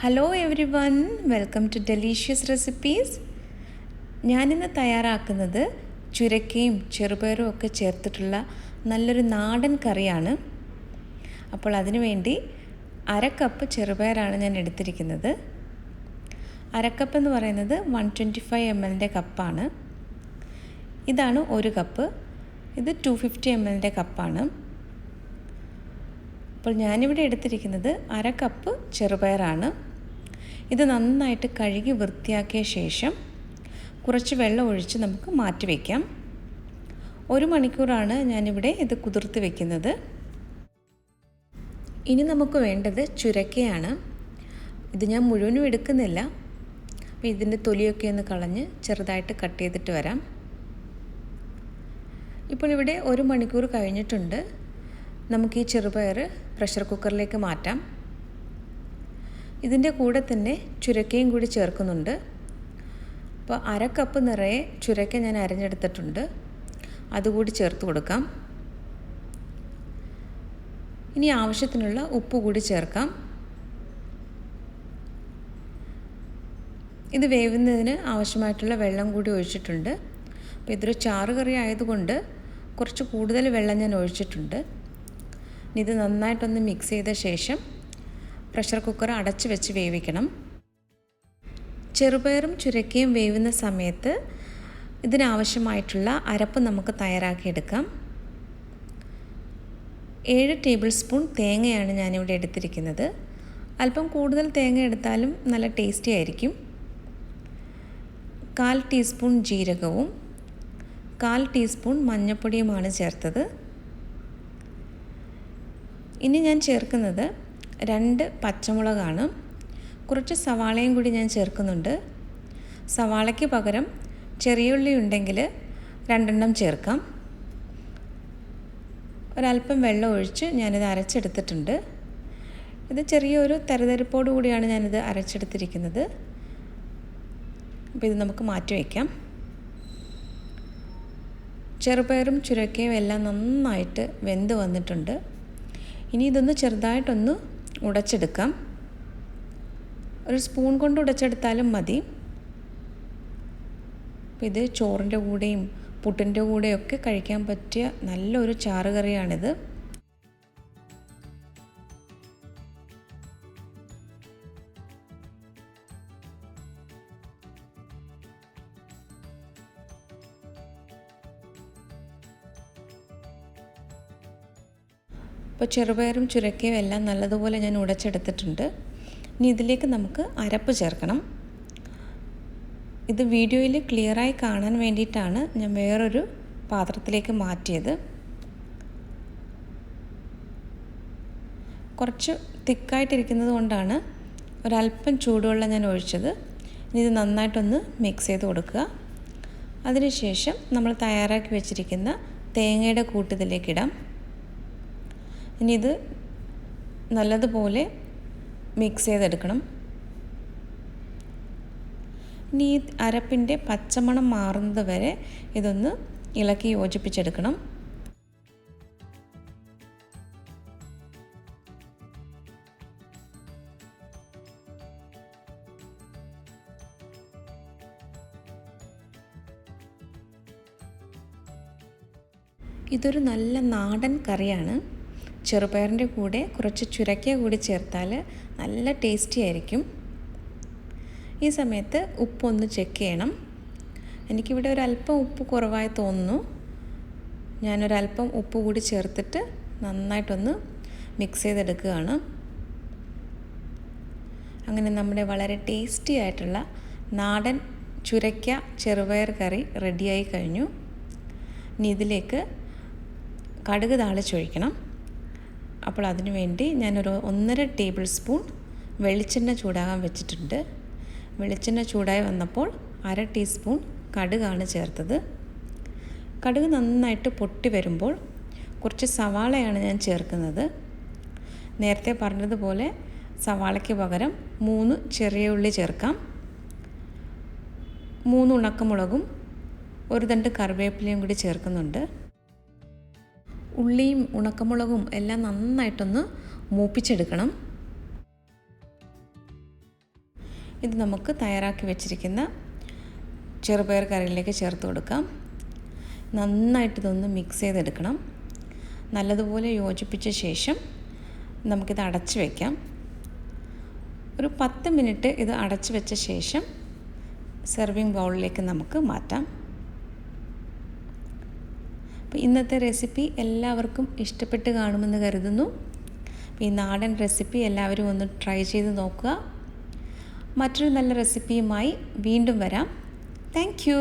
Hello every one, welcome to delicious recipes. ഞാനിന്ന് തയ്യാറാക്കുന്നത് ചുരക്കയും ചെറുപയറും ഒക്കെ ചേർത്തിട്ടുള്ള നല്ലൊരു നാടൻ കറിയാണ്. അപ്പോൾ അതിനു വേണ്ടി 1/2 കപ്പ് ചെറുപയറാണ് ഞാൻ എടുത്തിരിക്കുന്നത്. 1/2 കപ്പ് എന്ന് പറയുന്നത് 125 ml കപ്പാണ്. ഇതാണ് 1 കപ്പ്. ഇത് 250 ml കപ്പാണ്. അപ്പോൾ ഞാനിവിടെ എടുത്തിരിക്കുന്നത് 1/2 കപ്പ് ചെറുപയറാണ്. ഇത് നന്നായിട്ട് കഴുകി വൃത്തിയാക്കിയ ശേഷം കുറച്ച് വെള്ളം ഒഴിച്ച് നമുക്ക് മാറ്റി വയ്ക്കാം. 1 മണിക്കൂറാണ് ഞാനിവിടെ ഇത് കുതിർത്ത് വയ്ക്കുന്നത്. ഇനി നമുക്ക് വേണ്ടത് ചുരക്കയാണ്. ഇത് ഞാൻ മുഴുവനും എടുക്കുന്നില്ല. അപ്പോൾ ഇതിൻ്റെ തൊലിയൊക്കെ ഒന്ന് കളഞ്ഞ് ചെറുതായിട്ട് കട്ട് ചെയ്തിട്ട് വരാം. ഇപ്പോൾ ഇവിടെ 1 മണിക്കൂർ കഴിഞ്ഞിട്ടുണ്ട്. നമുക്ക് ഈ ചെറുപയർ പ്രഷർ കുക്കറിലേക്ക് മാറ്റാം. ഇതിൻ്റെ കൂടെ തന്നെ ചുരക്കയും കൂടി ചേർക്കുന്നുണ്ട്. അപ്പോൾ 1/2 കപ്പ് നിറയെ ചുരക്ക ഞാൻ അരിഞ്ഞെടുത്തിട്ടുണ്ട്. അതുകൂടി ചേർത്ത് കൊടുക്കാം. ഇനി ആവശ്യത്തിനുള്ള ഉപ്പ് കൂടി ചേർക്കാം. ഇത് വേവുന്നതിന് ആവശ്യമായിട്ടുള്ള വെള്ളം കൂടി ഒഴിച്ചിട്ടുണ്ട്. അപ്പോൾ ഇതൊരു ചാറ് കറി ആയതുകൊണ്ട് കുറച്ച് കൂടുതൽ വെള്ളം ഞാൻ ഒഴിച്ചിട്ടുണ്ട്. ഇത് നന്നായിട്ടൊന്ന് മിക്സ് ചെയ്ത ശേഷം പ്രഷർ കുക്കർ അടച്ച് വെച്ച് വേവിക്കണം. ചെറുപയറും ചുരക്കയും വേവുന്ന സമയത്ത് ഇതിനാവശ്യമായിട്ടുള്ള അരപ്പ് നമുക്ക് തയ്യാറാക്കിയെടുക്കാം. 7 ടേബിൾ സ്പൂൺ തേങ്ങയാണ് ഞാനിവിടെ എടുത്തിരിക്കുന്നത്. അല്പം കൂടുതൽ തേങ്ങ എടുത്താലും നല്ല ടേസ്റ്റി ആയിരിക്കും. 1/4 ടീസ്പൂൺ ജീരകവും 1/4 ടീസ്പൂൺ മഞ്ഞൾപ്പൊടിയുമാണ് ചേർത്തത്. ഇനി ഞാൻ ചേർക്കുന്നത് 2 പച്ചമുളകാണ്. കുറച്ച് സവാളയും കൂടി ഞാൻ ചേർക്കുന്നുണ്ട്. സവാളയ്ക്ക് പകരം ചെറിയ ഉള്ളി ഉണ്ടെങ്കിൽ 2 ചേർക്കാം. ഒരല്പം വെള്ളം ഒഴിച്ച് ഞാനിത് അരച്ചെടുത്തിട്ടുണ്ട്. ഇത് ചെറിയൊരു തരിതരിപ്പോടു കൂടിയാണ് ഞാനിത് അരച്ചെടുത്തിരിക്കുന്നത്. അപ്പോൾ ഇത് നമുക്ക് മാറ്റി വയ്ക്കാം. ചെറുപയറും ചുരക്കയും എല്ലാം നന്നായിട്ട് വെന്ത് വന്നിട്ടുണ്ട്. ഇനി ഇതൊന്ന് ചെറുതായിട്ടൊന്ന് ഉടച്ചെടുക്കാം. ഒരു സ്പൂൺ കൊണ്ട് ഉടച്ചെടുത്താലും മതി. ഇത് ചോറിൻ്റെ കൂടെയും പുട്ടിൻ്റെ കൂടെയൊക്കെ കഴിക്കാൻ പറ്റിയ നല്ലൊരു ചാറുകറിയാണിത്. ഇപ്പോൾ ചെറുപയറും ചുരക്കയും എല്ലാം നല്ലതുപോലെ ഞാൻ ഉടച്ചെടുത്തിട്ടുണ്ട്. ഇനി ഇതിലേക്ക് നമുക്ക് അരപ്പ് ചേർക്കണം. ഇത് വീഡിയോയിൽ ക്ലിയറായി കാണാൻ വേണ്ടിയിട്ടാണ് ഞാൻ വേറൊരു പാത്രത്തിലേക്ക് മാറ്റിയത്. കുറച്ച് തിക്കായിട്ടിരിക്കുന്നത് കൊണ്ടാണ് ഒരല്പം ചൂടുവെള്ളം ഞാൻ ഒഴിച്ചത്. ഇനി ഇത് നന്നായിട്ടൊന്ന് മിക്സ് ചെയ്ത് കൊടുക്കുക. അതിനുശേഷം നമ്മൾ തയ്യാറാക്കി വെച്ചിരിക്കുന്ന തേങ്ങയുടെ കൂട്ടിതിലേക്കിടാം. ഇനി ഇത് നല്ലതുപോലെ മിക്സ് ചെയ്തെടുക്കണം. ഇനി ഈ അരപ്പിൻ്റെ പച്ചമണം മാറുന്നത് വരെ ഇതൊന്ന് ഇളക്കി യോജിപ്പിച്ചെടുക്കണം. ഇതൊരു നല്ല നാടൻ കറിയാണ്. ചെറുപയറിൻ്റെ കൂടെ കുറച്ച് ചുരക്ക കൂടി ചേർത്താൽ നല്ല ടേസ്റ്റി ആയിരിക്കും. ഈ സമയത്ത് ഉപ്പൊന്ന് ചെക്ക് ചെയ്യണം. എനിക്കിവിടെ ഒരല്പം ഉപ്പ് കുറവായി തോന്നുന്നു. ഞാനൊരല്പം ഉപ്പ് കൂടി ചേർത്തിട്ട് നന്നായിട്ടൊന്ന് മിക്സ് ചെയ്തെടുക്കുകയാണ്. അങ്ങനെ നമ്മുടെ വളരെ ടേസ്റ്റി ആയിട്ടുള്ള നാടൻ ചുരക്ക ചെറുപയർ കറി റെഡിയായി കഴിഞ്ഞു. ഇനി ഇതിലേക്ക് കടുക് താളിച്ചൊഴിക്കണം. അപ്പോൾ അതിനു വേണ്ടി ഞാനൊരു 1.5 ടേബിൾ സ്പൂൺ വെളിച്ചെണ്ണ ചൂടാകാൻ വെച്ചിട്ടുണ്ട്. വെളിച്ചെണ്ണ ചൂടായി വന്നപ്പോൾ 1/2 ടീസ്പൂൺ കടുകാണ് ചേർത്തത്. കടുക് നന്നായിട്ട് പൊട്ടി വരുമ്പോൾ കുറച്ച് സവാളയാണ് ഞാൻ ചേർക്കുന്നത്. നേരത്തെ പറഞ്ഞതുപോലെ സവാളയ്ക്ക് പകരം 3 ചെറിയ ഉള്ളി ചേർക്കാം. 3 ഉണക്കമുളകും 1 തണ്ട് കറിവേപ്പിലയും കൂടി ചേർക്കുന്നുണ്ട്. ഉള്ളിയും ഉണക്കമുളകും എല്ലാം നന്നായിട്ടൊന്ന് മൂപ്പിച്ചെടുക്കണം. ഇത് നമുക്ക് തയ്യാറാക്കി വെച്ചിരിക്കുന്ന ചെറുപയർ കറിയിലേക്ക് ചേർത്ത് കൊടുക്കാം. നന്നായിട്ട് ഇതൊന്ന് മിക്സ് ചെയ്തെടുക്കണം. നല്ലതുപോലെ യോജിപ്പിച്ച ശേഷം നമുക്കിത് അടച്ച് വയ്ക്കാം. ഒരു 10 മിനിറ്റ് ഇത് അടച്ച് വെച്ച ശേഷം സെർവിങ് ബൗളിലേക്ക് നമുക്ക് മാറ്റാം. അപ്പോൾ ഇന്നത്തെ റെസിപ്പി എല്ലാവർക്കും ഇഷ്ടപ്പെട്ട് കാണുമെന്ന് കരുതുന്നു. അപ്പോൾ ഈ നാടൻ റെസിപ്പി എല്ലാവരും ഒന്ന് ട്രൈ ചെയ്ത് നോക്കുക. മറ്റൊരു നല്ല റെസിപ്പിയുമായി വീണ്ടും വരാം. Thank you.